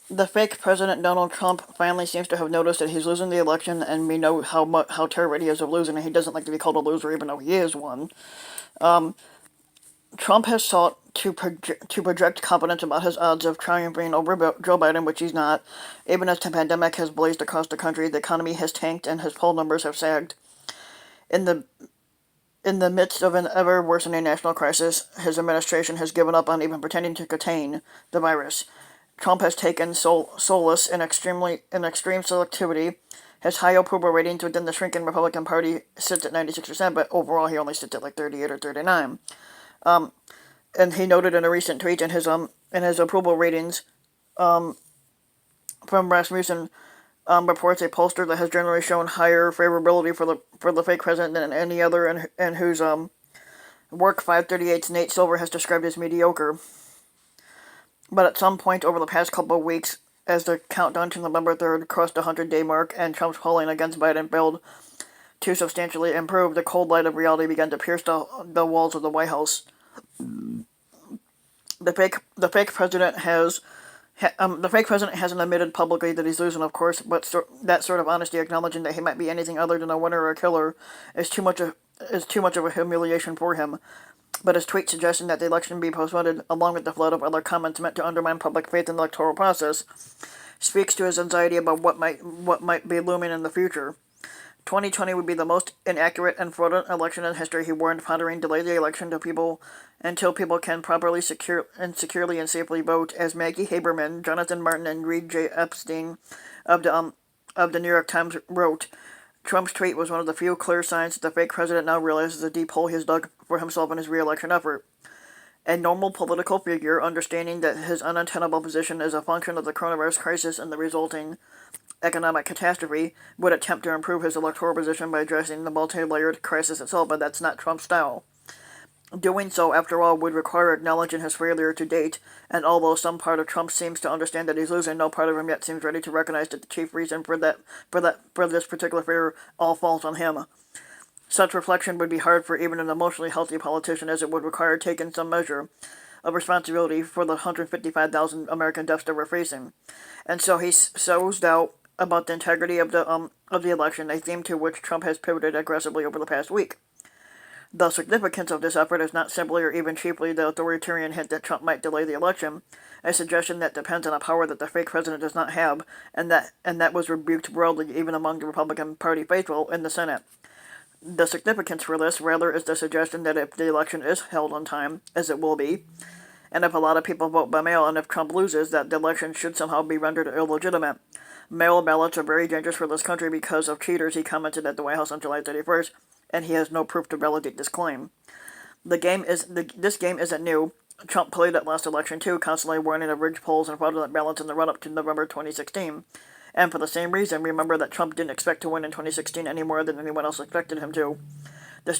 The fake President Donald Trump finally seems to have noticed that he's losing the election, and we know how terrified he is of losing, and he doesn't like to be called a loser, even though he is one. Trump has sought to project confidence about his odds of triumphing over Joe Biden, which he's not. Even as the pandemic has blazed across the country, the economy has tanked, and his poll numbers have sagged. In the in the midst of an ever worsening national crisis, his administration has given up on even pretending to contain the virus. Trump has taken solace in extreme selectivity. His high approval ratings within the shrinking Republican Party sits at 96%, but overall he only sits at like 38 or 39. And he noted in a recent tweet in his approval ratings from Rasmussen reports a pollster that has generally shown higher favorability for the fake president than any other, and whose work 538's Nate Silver has described as mediocre. But at some point over the past couple of weeks, as the countdown to November 3rd crossed the 100-day mark and Trump's polling against Biden failed to substantially improve, the cold light of reality began to pierce the walls of the White House. The fake president has the fake president hasn't admitted publicly that he's losing, of course, but that sort of honesty, acknowledging that he might be anything other than a winner or a killer, is too much of a humiliation for him. But his tweet suggesting that the election be postponed, along with the flood of other comments meant to undermine public faith in the electoral process, speaks to his anxiety about what might be looming in the future. 2020 would be the most inaccurate and fraudulent election in history, he warned, pondering delay the election until people can securely and safely vote, as Maggie Haberman, Jonathan Martin, and Reed J. Epstein of the New York Times wrote. Trump's tweet was one of the few clear signs that the fake president now realizes the deep hole he has dug for himself in his re-election effort. A normal political figure, understanding that his untenable position is a function of the coronavirus crisis and the resulting economic catastrophe, would attempt to improve his electoral position by addressing the multi-layered crisis itself, but that's not Trump's style. Doing so, after all, would require acknowledging his failure to date, and although some part of Trump seems to understand that he's losing, no part of him yet seems ready to recognize that the chief reason for this particular failure all falls on him. Such reflection would be hard for even an emotionally healthy politician, as it would require taking some measure of responsibility for the 155,000 American deaths that we're facing. And so he sows doubt about the integrity of the election, a theme to which Trump has pivoted aggressively over the past week. The significance of this effort is not simply or even chiefly the authoritarian hint that Trump might delay the election, a suggestion that depends on a power that the fake president does not have, and that was rebuked broadly even among the Republican Party faithful in the Senate. The significance for this, rather, is the suggestion that if the election is held on time, as it will be, and if a lot of people vote by mail, and if Trump loses, that the election should somehow be rendered illegitimate. Mail ballots are very dangerous for this country because of cheaters, he commented at the White House on July 31st, and he has no proof to validate this claim. This game isn't new. Trump played it last election too, constantly warning of rigged polls and fraudulent ballots in the run-up to November 2016. And for the same reason, remember that Trump didn't expect to win in 2016 any more than anyone else expected him to. This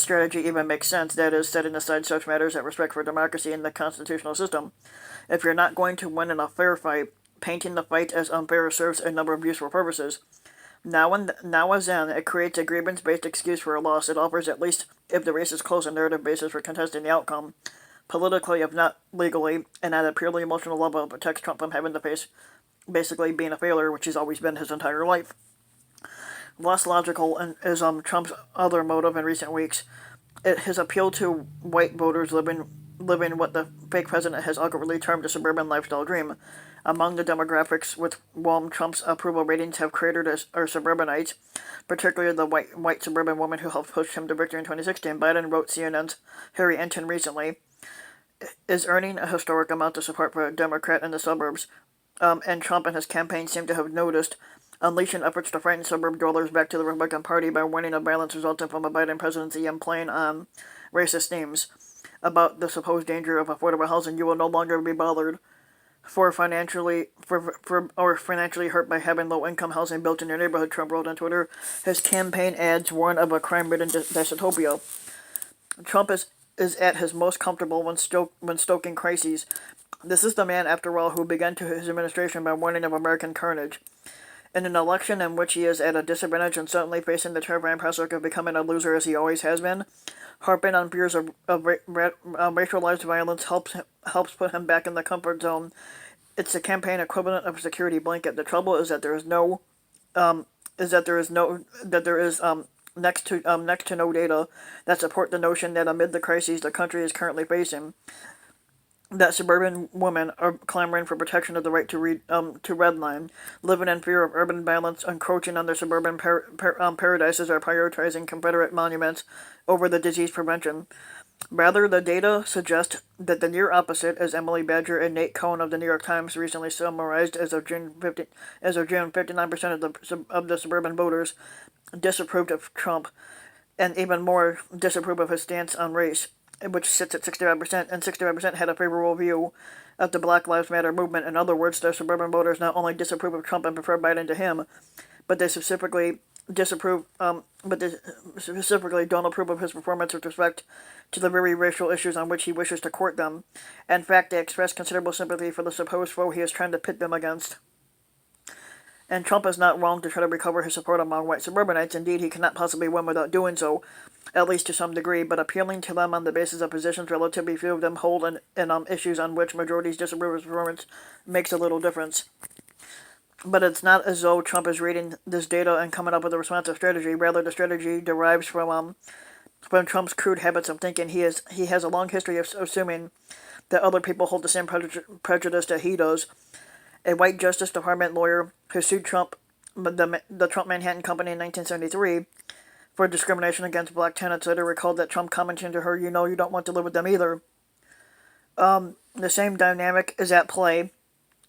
strategy even makes sense, that is, setting aside such matters as respect for democracy and the constitutional system. If you're not going to win in a fair fight, painting the fight as unfair serves a number of useful purposes. Now as then, it creates a grievance-based excuse for a loss. It offers, at least if the race is close, a narrative basis for contesting the outcome, politically if not legally, and at a purely emotional level, it protects Trump from having to face basically being a failure, which he's always been his entire life. Less logical is Trump's other motive in recent weeks. His appeal to white voters living what the fake president has awkwardly termed a suburban lifestyle dream. Among the demographics with whom Trump's approval ratings have cratered are suburbanites, particularly the white suburban woman who helped push him to victory in 2016. Biden, wrote CNN's Harry Enton recently, is earning a historic amount of support for a Democrat in the suburbs, and Trump and his campaign seem to have noticed, unleashing efforts to frighten suburb dwellers back to the Republican Party by warning of violence resulting from a Biden presidency and playing on racist themes about the supposed danger of affordable housing. You will no longer be bothered financially hurt by having low-income housing built in your neighborhood, Trump wrote on Twitter. His campaign ads warn of a crime-ridden dystopia. Trump is at his most comfortable when stoking crises. This is the man, after all, who began his administration by warning of American carnage. In an election in which he is at a disadvantage and certainly facing the terrifying prospect of becoming a loser as he always has been, harping on fears of racialized violence helps put him back in the comfort zone It's the campaign equivalent of a security blanket. The trouble is that there is no is that there is no that there is next to no data that support the notion that amid the crises the country is currently facing, that suburban women are clamoring for protection of the right to redline, living in fear of urban violence, encroaching on their suburban paradises, or prioritizing Confederate monuments over the disease prevention. Rather, the data suggest that the near opposite, as Emily Badger and Nate Cohn of the New York Times recently summarized as of June 59% of the suburban voters disapproved of Trump, and even more disapproved of his stance on race, which sits at 65%, and 65% had a favorable view of the Black Lives Matter movement. In other words, the suburban voters not only disapprove of Trump and prefer Biden to him, but they specifically don't approve of his performance with respect to the very racial issues on which he wishes to court them. In fact, they express considerable sympathy for the supposed foe he is trying to pit them against. And Trump is not wrong to try to recover his support among white suburbanites. Indeed, he cannot possibly win without doing so, at least to some degree, but appealing to them on the basis of positions relatively few of them hold in issues on which majorities disapprove of his performance makes a little difference. But it's not as though Trump is reading this data and coming up with a responsive strategy. Rather, the strategy derives from Trump's crude habits of thinking. He has a long history of assuming that other people hold the same prejudice that he does. A white Justice Department lawyer who sued Trump, the Trump Manhattan Company in 1973, for discrimination against black tenants later recalled that Trump commenting to her, "You know, you don't want to live with them either." The same dynamic is at play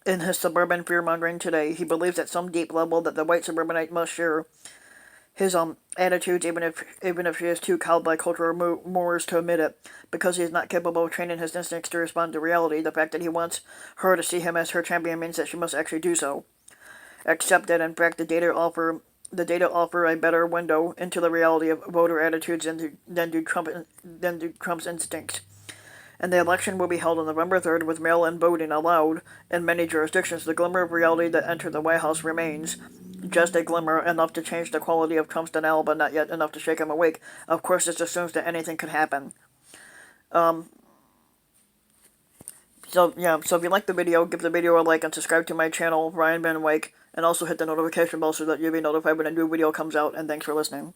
in his suburban fear-mongering today. He believes at some deep level that the white suburbanite must share his attitudes, even if he is too cowed by cultural mores to admit it, because he is not capable of training his instincts to respond to reality. The fact that he wants her to see him as her champion means that she must actually do so. Except that, in fact, the data offer a better window into the reality of voter attitudes than do Trump's instincts. And the election will be held on November 3rd with mail-in voting allowed in many jurisdictions. The glimmer of reality that entered the White House remains just a glimmer, enough to change the quality of Trump's denial, but not yet enough to shake him awake. Of course, this assumes that anything could happen. So if you like the video, give the video a like and subscribe to my channel, Ryan Van Wyk, and also hit the notification bell so that you'll be notified when a new video comes out, and thanks for listening.